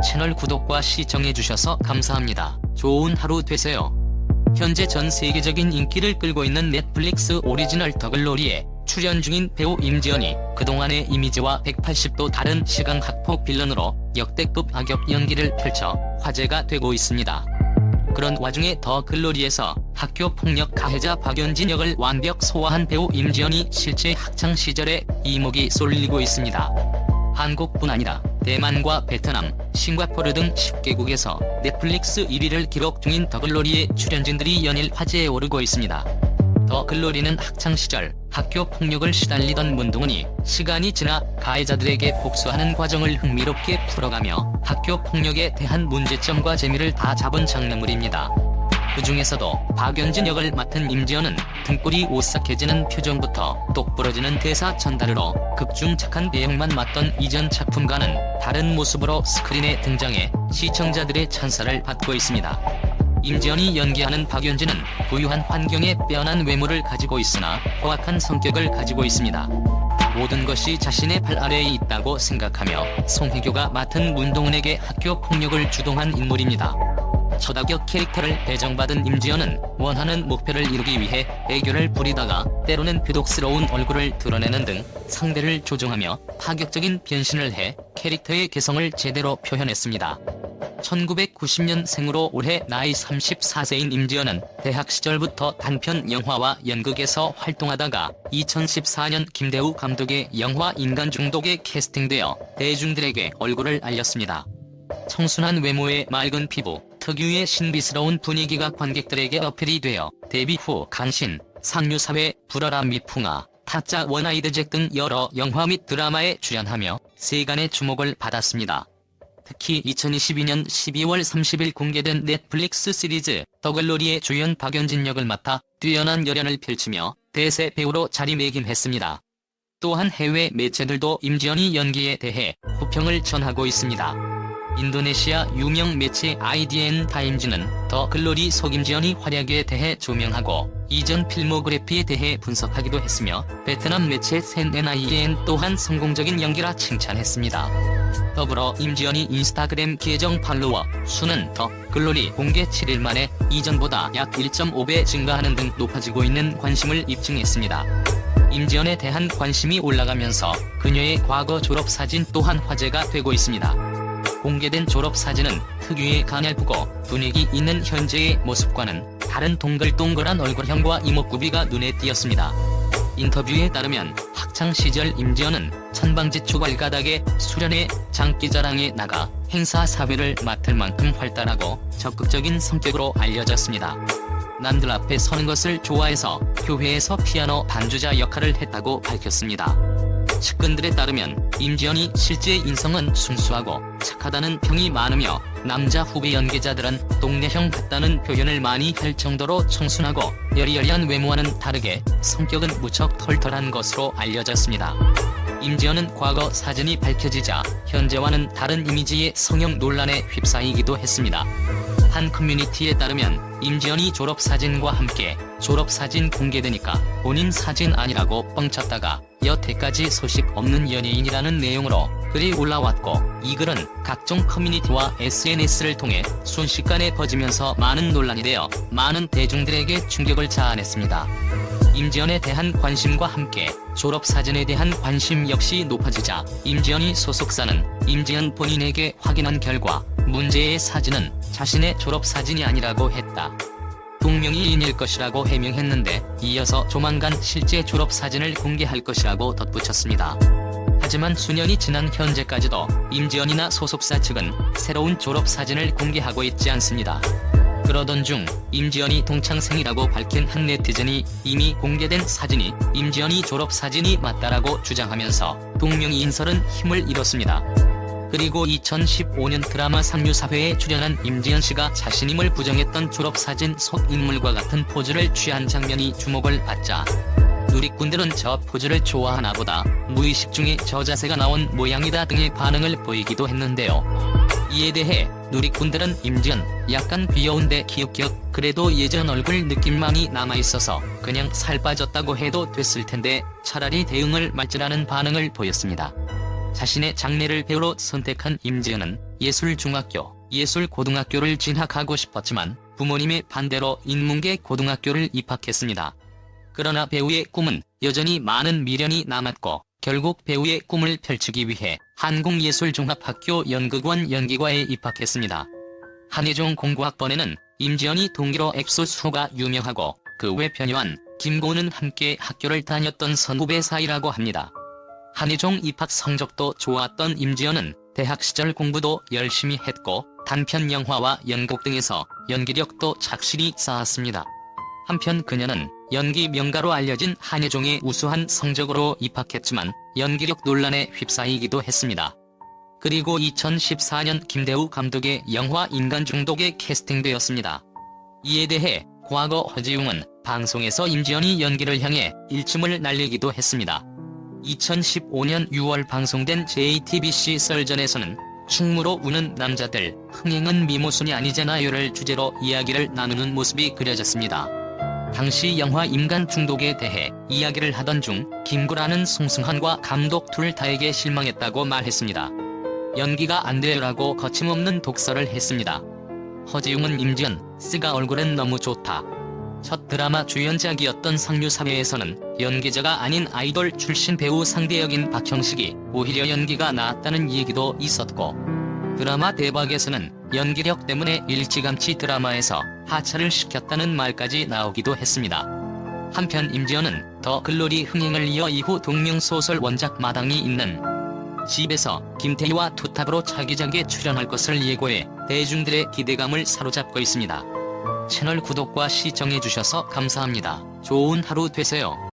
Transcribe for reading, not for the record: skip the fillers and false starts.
채널 구독과 시청해주셔서 감사합니다. 좋은 하루 되세요. 현재 전 세계적인 인기를 끌고 있는 넷플릭스 오리지널 더 글로리에 출연 중인 배우 임지연이 그동안의 이미지와 180도 다른 시강학폭 빌런으로 역대급 악역 연기를 펼쳐 화제가 되고 있습니다. 그런 와중에 더 글로리에서 학교 폭력 가해자 박연진 역을 완벽 소화한 배우 임지연이 실제 학창 시절에 이목이 쏠리고 있습니다. 한국뿐 아니라 대만과 베트남, 싱가포르 등 10개국에서 넷플릭스 1위를 기록 중인 더 글로리의 출연진들이 연일 화제에 오르고 있습니다. 더 글로리는 학창시절 학교 폭력을 시달리던 문동은이 시간이 지나 가해자들에게 복수하는 과정을 흥미롭게 풀어가며 학교 폭력에 대한 문제점과 재미를 다 잡은 장르물입니다. 그 중에서도 박연진 역을 맡은 임지연은 등골이 오싹해지는 표정부터 똑부러지는 대사 전달으로 극중 착한 배역만 맡던 이전 작품과는 다른 모습으로 스크린에 등장해 시청자들의 찬사를 받고 있습니다. 임지연이 연기하는 박연진은 부유한 환경에 빼어난 외모를 가지고 있으나 포악한 성격을 가지고 있습니다. 모든 것이 자신의 발 아래에 있다고 생각하며 송혜교가 맡은 문동은에게 학교 폭력을 주동한 인물입니다. 초다격 캐릭터를 배정받은 임지연은 원하는 목표를 이루기 위해 애교를 부리다가 때로는 비독스러운 얼굴을 드러내는 등 상대를 조종하며 파격적인 변신을 해 캐릭터의 개성을 제대로 표현했습니다. 1990년생으로 올해 나이 34세인 임지연은 대학 시절부터 단편 영화와 연극에서 활동하다가 2014년 김대우 감독의 영화 인간 중독에 캐스팅되어 대중들에게 얼굴을 알렸습니다. 청순한 외모에 맑은 피부, 특유의 신비스러운 분위기가 관객들에게 어필이 되어 데뷔 후 간신, 상류사회, 불어라 미풍아, 타짜 원아이드 잭 등 여러 영화 및 드라마에 출연하며 세간의 주목을 받았습니다. 특히 2022년 12월 30일 공개된 넷플릭스 시리즈 더 글로리의 주연 박연진 역을 맡아 뛰어난 열연을 펼치며 대세 배우로 자리매김했습니다. 또한 해외 매체들도 임지연이 연기에 대해 호평을 전하고 있습니다. 인도네시아 유명 매체 IDN 타임즈는 더 글로리 속 임지연이 활약에 대해 조명하고 이전 필모그래피에 대해 분석하기도 했으며 베트남 매체 CNNIAN 또한 성공적인 연기라 칭찬했습니다. 더불어 임지연이 인스타그램 계정 팔로워 수는 더 글로리 공개 7일 만에 이전보다 약 1.5배 증가하는 등 높아지고 있는 관심을 입증했습니다. 임지연에 대한 관심이 올라가면서 그녀의 과거 졸업사진 또한 화제가 되고 있습니다. 공개된 졸업사진은 특유의 가냘프고 분위기 있는 현재의 모습과는 다른 동글동글한 얼굴형과 이목구비가 눈에 띄었습니다. 인터뷰에 따르면 학창시절 임지연은 천방지축 발가닥에 수련회, 장기자랑에 나가 행사 사회를 맡을 만큼 활달하고 적극적인 성격으로 알려졌습니다. 남들 앞에 서는 것을 좋아해서 교회에서 피아노 반주자 역할을 했다고 밝혔습니다. 측근들에 따르면 임지연이 실제 인성은 순수하고 착하다는 평이 많으며 남자 후배 연기자들은 동네형 같다는 표현을 많이 할 정도로 청순하고 여리여리한 외모와는 다르게 성격은 무척 털털한 것으로 알려졌습니다. 임지연은 과거 사진이 밝혀지자 현재와는 다른 이미지의 성형 논란에 휩싸이기도 했습니다. 한 커뮤니티에 따르면 임지연이 졸업사진과 함께 졸업사진 공개되니까 본인 사진 아니라고 뻥쳤다가 여태까지 소식 없는 연예인이라는 내용으로 글이 올라왔고 이 글은 각종 커뮤니티와 SNS를 통해 순식간에 퍼지면서 많은 논란이 되어 많은 대중들에게 충격을 자아냈습니다. 임지연에 대한 관심과 함께 졸업사진에 대한 관심 역시 높아지자 임지연이 소속사는 임지연 본인에게 확인한 결과 문제의 사진은 자신의 졸업사진이 아니라고 했다. 동명이인일 것이라고 해명했는데 이어서 조만간 실제 졸업사진을 공개할 것이라고 덧붙였습니다. 하지만 수년이 지난 현재까지도 임지연이나 소속사 측은 새로운 졸업사진을 공개하고 있지 않습니다. 그러던 중 임지연이 동창생이라고 밝힌 한 네티즌이 이미 공개된 사진이 임지연이 졸업사진이 맞다라고 주장하면서 동명이인설은 힘을 잃었습니다. 그리고 2015년 드라마 상류사회에 출연한 임지연씨가 자신임을 부정했던 졸업사진 속 인물과 같은 포즈를 취한 장면이 주목을 받자 누리꾼들은 저 포즈를 좋아하나 보다, 무의식 중에 저 자세가 나온 모양이다 등의 반응을 보이기도 했는데요. 이에 대해 누리꾼들은 임지연 약간 귀여운데 기웃기웃 그래도 예전 얼굴 느낌만이 남아있어서 그냥 살 빠졌다고 해도 됐을 텐데 차라리 대응을 말지라는 반응을 보였습니다. 자신의 장래를 배우로 선택한 임지연은 예술중학교, 예술고등학교를 진학하고 싶었지만 부모님의 반대로 인문계 고등학교를 입학했습니다. 그러나 배우의 꿈은 여전히 많은 미련이 남았고 결국 배우의 꿈을 펼치기 위해 한국예술종합학교 연극원 연기과에 입학했습니다. 한예종 공고학번에는 임지연이 동기로 엑소수호가 유명하고 그 외 변요한, 김고은은 함께 학교를 다녔던 선후배 사이라고 합니다. 한예종 입학 성적도 좋았던 임지연은 대학 시절 공부도 열심히 했고 단편 영화와 연극 등에서 연기력도 착실히 쌓았습니다. 한편 그녀는 연기 명가로 알려진 한예종의 우수한 성적으로 입학했지만 연기력 논란에 휩싸이기도 했습니다. 그리고 2014년 김대우 감독의 영화 인간 중독에 캐스팅되었습니다. 이에 대해 과거 허지웅은 방송에서 임지연이 연기를 향해 일침을 날리기도 했습니다. 2015년 6월 방송된 JTBC 썰전에서는 충무로 우는 남자들, 흥행은 미모순이 아니잖아요를 주제로 이야기를 나누는 모습이 그려졌습니다. 당시 영화 인간 중독에 대해 이야기를 하던 중 김구라는 송승헌과 감독 둘 다에게 실망했다고 말했습니다. 연기가 안 돼요라고 거침없는 독설을 했습니다. 허지웅은 임지연, 쓰가 얼굴은 너무 좋다. 첫 드라마 주연작이었던 상류사회에서는 연기자가 아닌 아이돌 출신 배우 상대 역인 박형식이 오히려 연기가 나았다는 얘기도 있었고 드라마 대박에서는 연기력 때문에 일찌감치 드라마에서 하차를 시켰다는 말까지 나오기도 했습니다. 한편 임지연은 더 글로리 흥행을 이어 이후 동명소설 원작 마당이 있는 집에서 김태희와 투탑으로 차기작에 출연할 것을 예고해 대중들의 기대감을 사로잡고 있습니다. 채널 구독과 시청해주셔서 감사합니다. 좋은 하루 되세요.